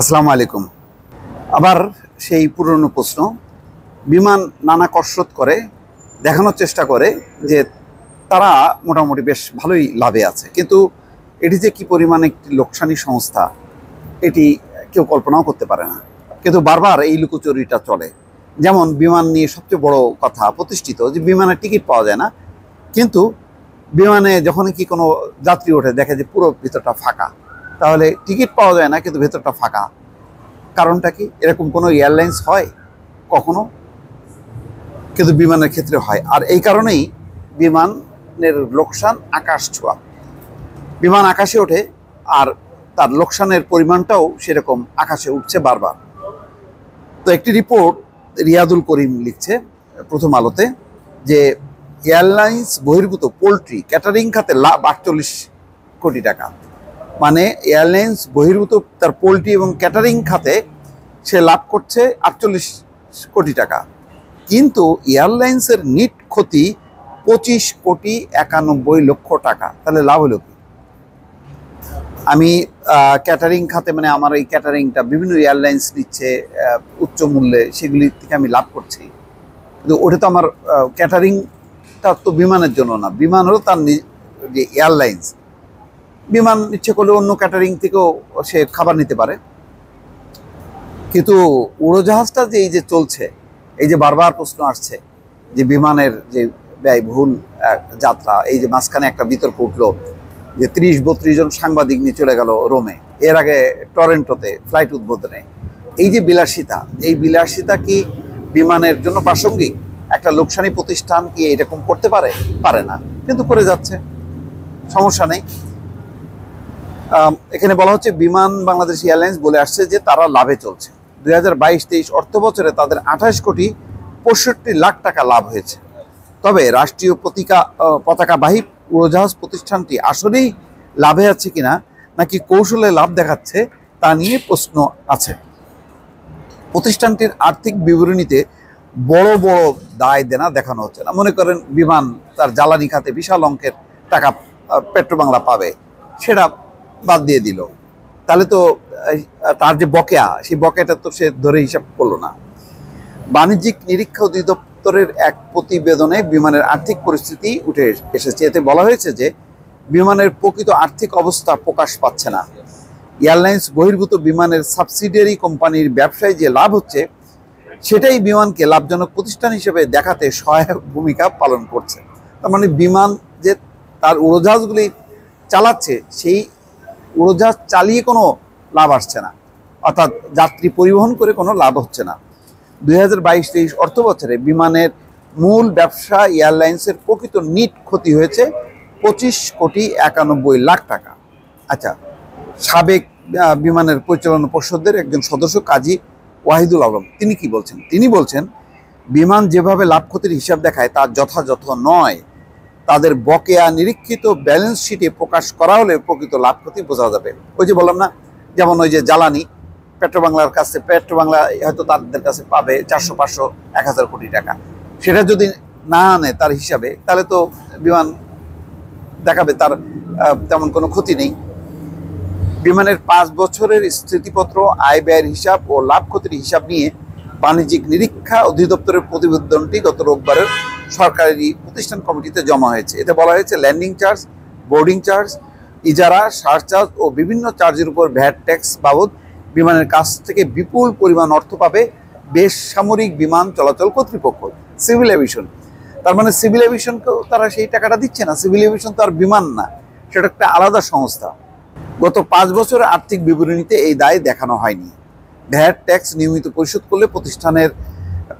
আসসালামু আলাইকুম। আবার সেই পুরনো প্রশ্ন। বিমান নানা কসরত করে দেখানোর চেষ্টা করে যে তারা মোটামুটি বেশ ভালোই লাভে আছে, কিন্তু এটি যে কি পরিমাণ একটি লোকসানি সংস্থা এটি কেউ কল্পনাও করতে পারে না। কিন্তু বারবার এই লুকোচুরিটা চলে। যেমন বিমান নিয়ে সবচেয়ে বড় কথা প্রতিষ্ঠিত যে বিমানের টিকিট পাওয়া যায় না, কিন্তু বিমানে যখন কি কোনো যাত্রী ওঠে দেখে যে পুরো ভিতরটা ফাঁকা। তাহলে টিকিট পাওয়া যায় না কিন্তু ভেতরটা ফাঁকা, কারণটা কি? এরকম কোনো এয়ারলাইন্স হয় কখনো? কিন্তু বিমানের ক্ষেত্রে হয়। আর এই কারণেই বিমানের লোকসান আকাশ ছোঁয়া। বিমান আকাশে ওঠে আর তার লোকসানের পরিমাণটাও সেরকম আকাশে উঠছে বারবার। তো একটি রিপোর্ট রিয়াদুল করিম লিখছে প্রথম আলোতে যে এয়ারলাইন্স বহির্ভূত পোল্ট্রি ক্যাটারিং খাতে লাভ 48 কোটি টাকা। মানে এয়ারলাইন্স বহির্ভূত তার পোল্ট্রি এবং ক্যাটারিং খাতে সে লাভ করছে 48 কোটি টাকা, কিন্তু এয়ারলাইন্সের নিট ক্ষতি 25,91,00,000 টাকা। তাহলে লাভ হলো কি? আমি ক্যাটারিং খাতে, মানে আমার এই ক্যাটারিংটা বিভিন্ন এয়ারলাইন্স নিচ্ছে উচ্চ মূল্যে, সেগুলি থেকে আমি লাভ করছি, কিন্তু ওটা তো আমার ক্যাটারিংটা তো বিমানের জন্য না, বিমানেরও তার যে এয়ারলাইন্স বিমান ইচ্ছে করলে অন্য ক্যাটারিং থেকেও সে খাবার নিতে পারে। কিন্তু উড়োজাহাজটা যে এই যে চলছে, এই যে বারবার প্রশ্ন আসছে যে বিমানের যে ব্যয়বহুল যাত্রা, এই যে মাঝখানে একটা বিতর্ক উঠলো যে 30-32 জন সাংবাদিক নিয়ে চলে গেল রোমে, এর আগে টরেন্টোতে ফ্লাইট উদ্বোধনে। এই যে বিলাসিতা, এই বিলাসিতা কি বিমানের জন্য প্রাসঙ্গিক? একটা লোকসানি প্রতিষ্ঠান কি এরকম করতে পারে? পারে না, কিন্তু করে যাচ্ছে, সমস্যা নেই। এখানে বলা হচ্ছে বিমান বাংলাদেশ এয়ারলাইন্স বলে আসছে যে তারা লাভে চলছে। 2022-23 অর্থ বছরে তাদের 28,65,00,000 টাকা লাভ হয়েছে। তবে রাষ্ট্রীয় পতাকাবাহী উড়োজাহাজ প্রতিষ্ঠানটি আসলেই লাভে আছে কিনা, নাকি কৌশলে লাভ দেখাচ্ছে, তা নিয়ে প্রশ্ন আছে। প্রতিষ্ঠানটির আর্থিক বিবরণীতে বড় বড় দায় দেনা দেখানো হচ্ছে না। মনে করেন বিমান তার জ্বালানি খাতে বিশাল অঙ্কের টাকা পেট্রোবাংলা পাবে, সেটা বাদ দিয়ে দিল, তাহলে তো তার যে বকেয়া, সেই বকেয়াটা তো সে ধরে হিসাব করলো না। বাণিজ্যিক নিরীক্ষা অধিদপ্তরের এক প্রতিবেদনে বিমানের আর্থিক পরিস্থিতি উঠে এসেছে। এতে বলা হয়েছে যে বিমানের প্রকৃত আর্থিক অবস্থা প্রকাশ পাচ্ছে না। এয়ারলাইন্স বহির্ভূত বিমানের সাবসিডিয়ারি কোম্পানির ব্যবসায় যে লাভ হচ্ছে, সেটাই বিমানকে লাভজনক প্রতিষ্ঠান হিসেবে দেখাতে সহায়ক ভূমিকা পালন করছে। তার মানে বিমান যে তার উড়োজাহাজগুলি চালাচ্ছে, সেই উড়োজাহাজ চালিয়ে কোনো লাভ আসছে না, অর্থাৎ যাত্রী পরিবহন করে কোনো লাভ হচ্ছে না। 2022-23 অর্থ বছরে বিমানের মূল ব্যবসা এয়ারলাইন্সের প্রকৃত নিট ক্ষতি হয়েছে 25,91,00,000 টাকা। আচ্ছা, সাবেক বিমানের পরিচালনা পর্ষদের একজন সদস্য কাজী ওয়াহিদুল আলম তিনি কি বলছেন? তিনি বলছেন বিমান যেভাবে লাভ ক্ষতির হিসাব দেখায় তা যথাযথ নয়। তাদের বকেয়া নিরীক্ষিত ব্যালেন্স শিটে প্রকাশ করা হলে প্রকৃত লাভ ক্ষতি বোঝা যাবে। ওই যে বললাম না, যেমন ওই যে জ্বালানি পেট্রোবাংলার কাছে, পেট্রোবাংলা হয়তো তাদের কাছে পাবে 400-500-1000 কোটি টাকা, সেটা যদি না আনে তার হিসাবে, তাহলে তো বিমান দেখাবে তার তেমন কোনো ক্ষতি নেই। বিমানের 5 বছরের স্থিতিপত্র, আয় ব্যয়ের হিসাব ও লাভ ক্ষতির হিসাব নিয়ে বাণিজ্যিক নিরীক্ষা অধিদপ্তরের প্রতিবেদনটি গত রোববারের সরকারি প্রতিষ্ঠান কমিটিতে জমা হয়েছে। এতে বলা হয়েছে ল্যান্ডিং চার্জ, বোর্ডিং চার্জ, ইজারা, সারচার্জ ও বিভিন্ন চার্জের উপর ভ্যাট ট্যাক্স বাবদ বিমানের কাছ থেকে বিপুল পরিমাণ অর্থ পাবে বেসামরিক বিমান চলাচল কর্তৃপক্ষ, সিভিল এভিয়েশন। তার মানে সিভিল এভিয়েশনকেও তারা সেই টাকাটা দিচ্ছে না। সিভিল এভিয়েশন তো আর বিমান না, সেটা একটা আলাদা সংস্থা। গত 5 বছরের আর্থিক বিবরণীতে এই দায় দেখানো হয়নি। ভ্যাট ট্যাক্স নিয়মিত পরিশোধ করলে প্রতিষ্ঠানের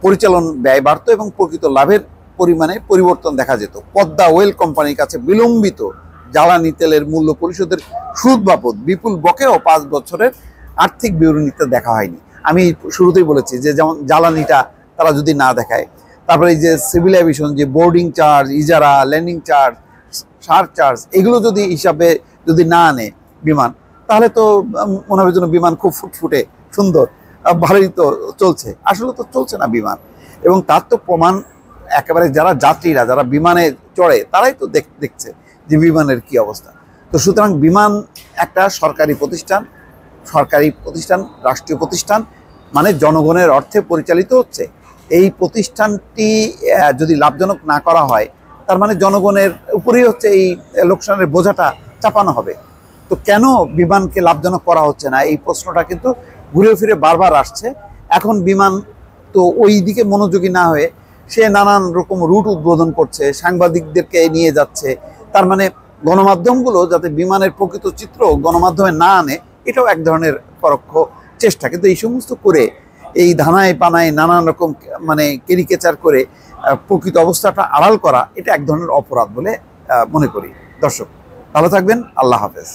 পরিচালন ব্যয় বাড়ত এবং প্রকৃত লাভের পরিমাণে পরিবর্তন দেখা যেত। পদ্মা ওয়েল কোম্পানির কাছে বিলম্বিত জ্বালানি তেলের মূল্য পরিশোধের সুদ বাবদ বিপুল বকেয়াও 5 বছরের আর্থিক বিবরণীতে দেখা হয়নি। আমি শুরুতেই বলেছি যে যেমন জ্বালানিটা তারা যদি না দেখায়, তারপরে এই যে সিভিল এভিয়েশন, যে বোর্ডিং চার্জ, ইজারা, ল্যান্ডিং চার্জ, সারচার্জ, এগুলো যদি হিসাবে যদি না আনে বিমান, তাহলে তো মনে হবে যেন বিমান খুব ফুটফুটে সুন্দর ভালোই তো চলছে। আসলে তো চলছে না বিমান, এবং তার তো প্রমাণ একেবারে যারা যাত্রীরা, যারা বিমানে চড়ে, তারাই তো দেখছে যে বিমানের কি অবস্থা। তো সুতরাং বিমান একটা সরকারি প্রতিষ্ঠান, সরকারি প্রতিষ্ঠান, রাষ্ট্রীয় প্রতিষ্ঠান, মানে জনগণের অর্থে পরিচালিত হচ্ছে, এই প্রতিষ্ঠানটি যদি লাভজনক না করা হয়, তার মানে জনগণের উপরেই হচ্ছে এই লোকসানের বোঝাটা চাপানো হবে। তো কেন বিমানকে লাভজনক করা হচ্ছে না, এই প্রশ্নটা কিন্তু ঘুরে ফিরে বারবার আসছে। এখন বিমান তো ওই দিকে মনোযোগী না হয়ে সে নানান রকম রুট উদ্বোধন করছে, সাংবাদিকদেরকে নিয়ে যাচ্ছে। তার মানে গণমাধ্যমগুলো যাতে বিমানের প্রকৃত চিত্র গণমাধ্যমে না আনে, এটাও এক ধরনের পরোক্ষ চেষ্টা। কিন্তু এই সমস্ত করে এই ধানায় পানায় নানান রকম মানে ক্যারিকেচার করে প্রকৃত অবস্থাটা আড়াল করা, এটা এক ধরনের অপরাধ বলে মনে করি। দর্শক ভালো থাকবেন, আল্লাহ হাফেজ।